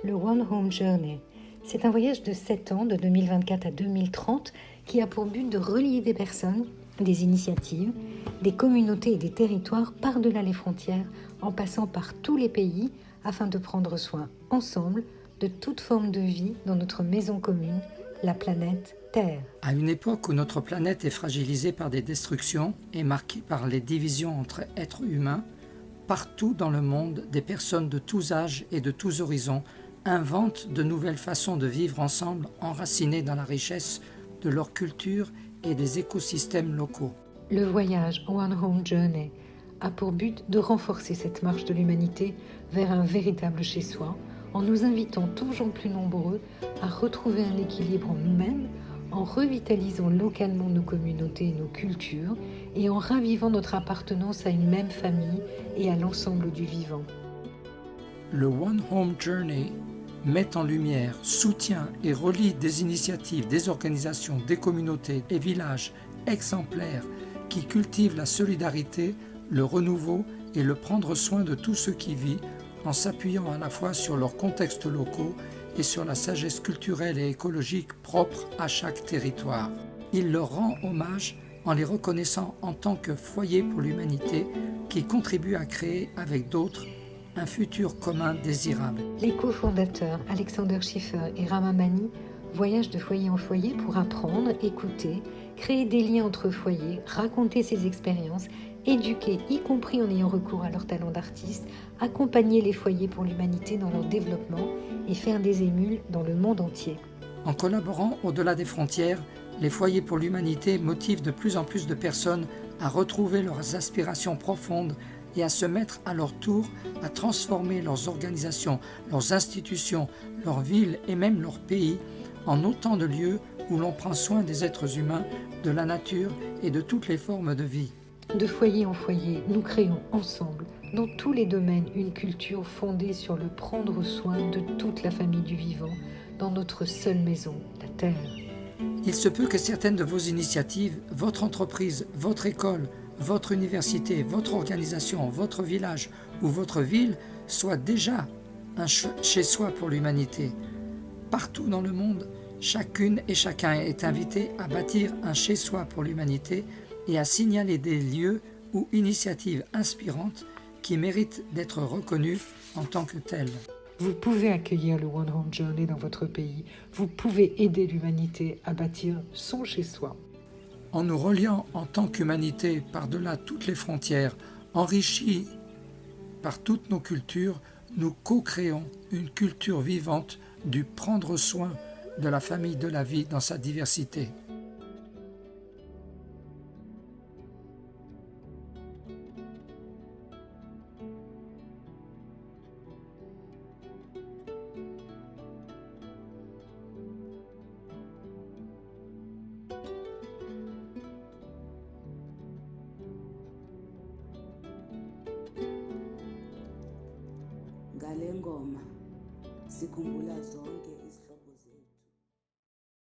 le One Home Journey. C'est un voyage de 7 ans, de 2024 à 2030, qui a pour but de relier des personnes, des initiatives, des communautés et des territoires par-delà les frontières, en passant par tous les pays, afin de prendre soin ensemble de toute forme de vie dans notre maison commune, la planète Terre. À une époque où notre planète est fragilisée par des destructions et marquée par les divisions entre êtres humains, partout dans le monde, des personnes de tous âges et de tous horizons inventent de nouvelles façons de vivre ensemble, enracinées dans la richesse de leur culture et des écosystèmes locaux. Le voyage One Home Journey a pour but de renforcer cette marche de l'humanité vers un véritable chez-soi, en nous invitant toujours plus nombreux à retrouver un équilibre en nous-mêmes, en revitalisant localement nos communautés et nos cultures, et en ravivant notre appartenance à une même famille et à l'ensemble du vivant. Le One Home Journey met en lumière, soutient et relie des initiatives, des organisations, des communautés et villages exemplaires qui cultivent la solidarité, le renouveau et le prendre soin de tout ce qui vit, en s'appuyant à la fois sur leurs contextes locaux et sur la sagesse culturelle et écologique propre à chaque territoire. Il leur rend hommage en les reconnaissant en tant que foyer pour l'humanité qui contribue à créer avec d'autres un futur commun désirable. Les cofondateurs Alexander Schiffer et Rama Mani voyagent de foyer en foyer pour apprendre, écouter, créer des liens entre foyers, raconter ses expériences, éduquer, y compris en ayant recours à leur talent d'artiste, accompagner les foyers pour l'humanité dans leur développement et faire des émules dans le monde entier. En collaborant au-delà des frontières, les foyers pour l'humanité motivent de plus en plus de personnes à retrouver leurs aspirations profondes et à se mettre à leur tour à transformer leurs organisations, leurs institutions, leurs villes et même leurs pays en autant de lieux où l'on prend soin des êtres humains, de la nature et de toutes les formes de vie. De foyer en foyer, nous créons ensemble, dans tous les domaines, une culture fondée sur le prendre soin de toute la famille du vivant, dans notre seule maison, la Terre. Il se peut que certaines de vos initiatives, votre entreprise, votre école, votre université, votre organisation, votre village ou votre ville soient déjà un chez-soi pour l'humanité. Partout dans le monde, chacune et chacun est invité à bâtir un chez-soi pour l'humanité et à signaler des lieux ou initiatives inspirantes qui méritent d'être reconnues en tant que telles. Vous pouvez accueillir le One Home Journey dans votre pays. Vous pouvez aider l'humanité à bâtir son chez-soi. En nous reliant en tant qu'humanité par-delà toutes les frontières, enrichis par toutes nos cultures, nous co-créons une culture vivante du prendre soin de la famille de la vie dans sa diversité. Ngale ngoma sikhumbula zonke